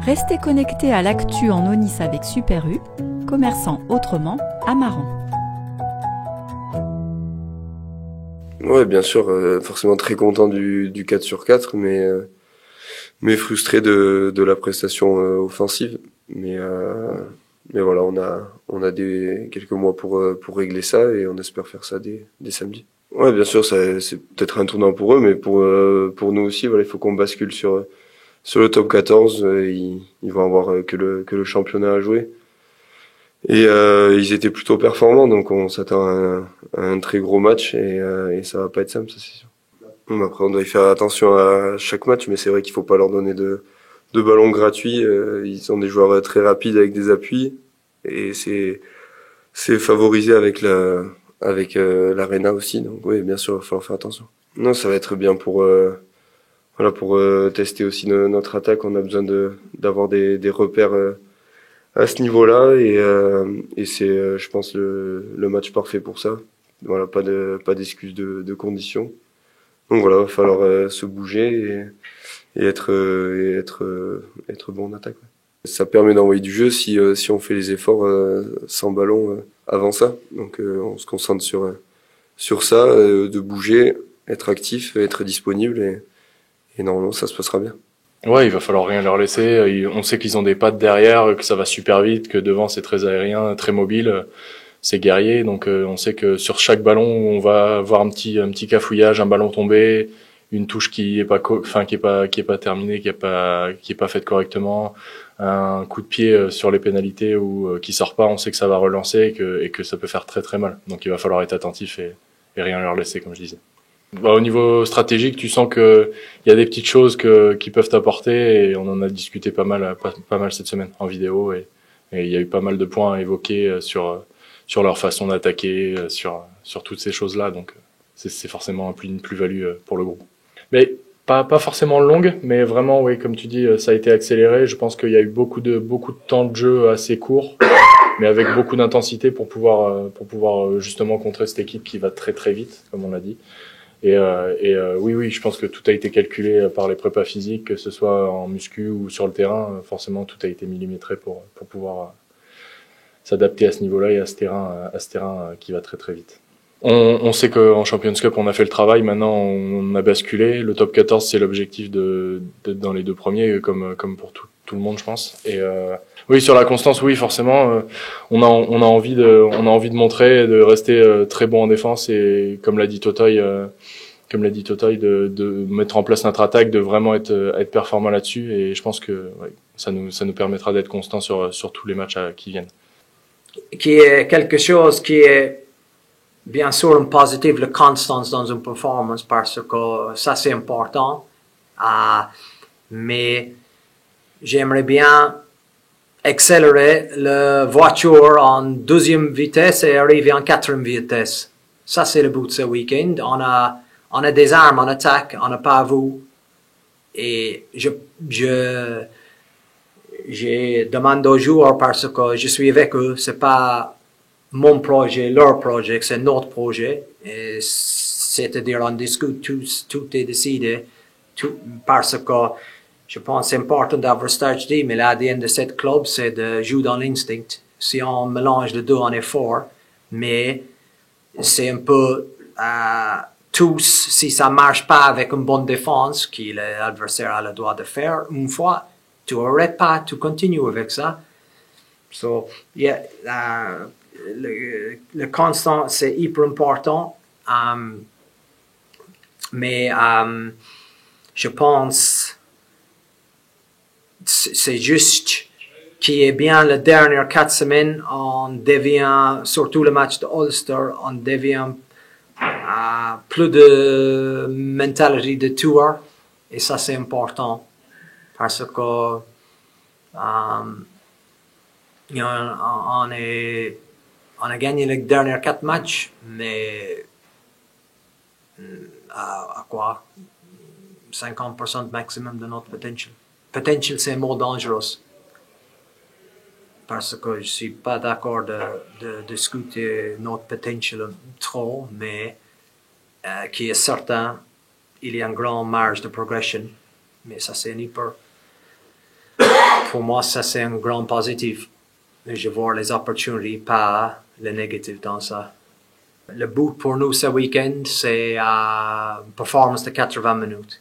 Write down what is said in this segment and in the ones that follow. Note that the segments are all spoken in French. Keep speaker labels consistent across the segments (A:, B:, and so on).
A: Restez connectés à l'actu en Onis avec Super U, commerçant autrement à Maran.
B: Ouais, bien sûr, forcément très content du 4 sur 4, mais frustré de la prestation offensive. Mais voilà, on a quelques mois pour régler ça et on espère faire ça dès samedi. Ouais, bien sûr, c'est peut-être un tournant pour eux, mais pour nous aussi, voilà, il faut qu'on bascule sur le top 14. Ils vont avoir que le championnat à jouer. Et ils étaient plutôt performants, donc on s'attend à un très gros match et ça va pas être simple, ça c'est sûr. Après, on doit y faire attention à chaque match, mais c'est vrai qu'il faut pas leur donner de ballons gratuits. Ils sont des joueurs très rapides avec des appuis et c'est favorisé avec l'Arena aussi. Donc oui, bien sûr, il va falloir faire attention. Non, ça va être bien pour voilà pour tester aussi notre attaque. On a besoin d'avoir des repères à ce niveau-là et c'est je pense le match parfait pour ça. Voilà, pas d'excuses de conditions. Donc voilà, va falloir se bouger et être bon en attaque. Ouais. Ça permet d'envoyer du jeu si on fait les efforts sans ballon avant ça. Donc on se concentre sur ça, de bouger, être actif, être disponible et normalement ça se passera bien.
C: Ouais, il va falloir rien leur laisser. On sait qu'ils ont des pattes derrière, que ça va super vite, que devant c'est très aérien, très mobile, c'est guerrier. Donc on sait que sur chaque ballon, on va avoir un petit cafouillage, un ballon tombé, une touche qui est pas qui est pas terminée, qui est pas faite correctement, un coup de pied sur les pénalités ou qui sort pas. On sait que ça va relancer et que ça peut faire très très mal. Donc il va falloir être attentif et rien leur laisser, comme je disais. Bah, au niveau stratégique, tu sens que il y a des petites choses qui peuvent t'apporter et on en a discuté pas mal cette semaine en vidéo et il y a eu pas mal de points à évoquer sur leur façon d'attaquer, sur toutes ces choses-là. Donc c'est forcément une plus-value pour le groupe. Mais pas forcément longue, mais vraiment oui, comme tu dis, ça a été accéléré. Je pense qu'il y a eu beaucoup de temps de jeu assez court, mais avec beaucoup d'intensité pour pouvoir justement contrer cette équipe qui va très très vite, comme on l'a dit. Oui, je pense que tout a été calculé par les prépas physiques, que ce soit en muscu ou sur le terrain. Forcément, tout a été millimétré pour pouvoir s'adapter à ce niveau-là et à ce terrain qui va très très vite. On sait qu'en Champions Cup, on a fait le travail. Maintenant, on a basculé. Le top 14, c'est l'objectif d'être dans les deux premiers, comme pour tout le monde, je pense. Oui, sur la constance, oui, forcément, on a envie de montrer, de rester très bon en défense et comme l'a dit Totoy, de mettre en place notre attaque, de vraiment être performant là-dessus. Et je pense que ouais, ça nous permettra d'être constant sur tous les matchs qui viennent.
D: Qui est quelque chose qui est bien sûr une positive, la constance dans une performance parce que ça c'est important. Mais j'aimerais bien accélérer la voiture en deuxième vitesse et arriver en quatrième vitesse. Ça, c'est le but de ce week-end. On a des armes en attaque, on n'a pas vu. Et je demande aux joueurs parce que je suis avec eux. C'est pas mon projet, leur projet, c'est notre projet. C'est-à-dire, on discute tout est décidé. Parce que je pense que c'est important d'avoir stratégie, mais l'ADN de cette club, c'est de jouer dans l'instinct. Si on mélange les deux, on est fort. Mais c'est un peu tous, si ça marche pas avec une bonne défense, que l'adversaire a le droit de faire, une fois, tu n'arrêtes pas, tu continues avec ça. So, yeah, le constant, c'est hyper important. Mais je pense c'est juste qui est bien les dernières 4 semaines, on devient, surtout le match de Ulster, on devient plus de mentalité de tour et ça c'est important parce que on a gagné les derniers 4 matchs, mais à quoi 50% maximum de notre potential. Potential, c'est un mot dangereux. Parce que je ne suis pas d'accord de discuter notre potential trop, mais qui est certain, il y a une grande marge de progression. Mais ça, c'est un hyper pour moi, ça c'est un grand positif. Je vois les opportunités, pas les négatifs dans ça. Le but pour nous ce week-end, c'est une performance de 80 minutes.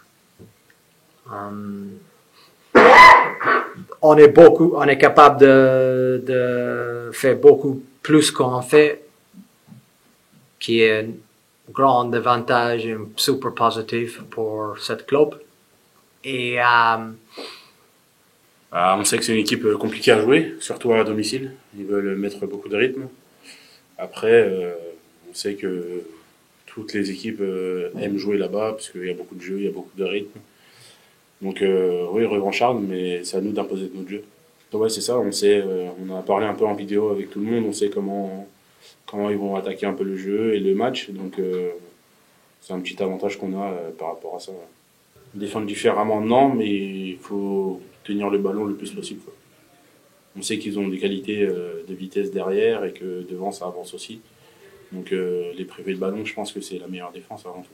D: On est capable de faire beaucoup plus qu'on fait, qui est un grand avantage, un super positif pour cette club. Et
E: on sait que c'est une équipe compliquée à jouer, surtout à domicile. Ils veulent mettre beaucoup de rythme. Après, on sait que toutes les équipes aiment jouer là-bas parce qu'il y a beaucoup de jeux, il y a beaucoup de rythme. Donc oui, revancharde, mais c'est à nous d'imposer notre jeu. Donc, ouais, c'est ça, on sait, on a parlé un peu en vidéo avec tout le monde, on sait comment ils vont attaquer un peu le jeu et le match. Donc c'est un petit avantage qu'on a par rapport à ça. Défendre différemment, non, mais il faut tenir le ballon le plus possible, quoi. On sait qu'ils ont des qualités de vitesse derrière et que devant ça avance aussi. Donc les priver de ballon, je pense que c'est la meilleure défense avant tout.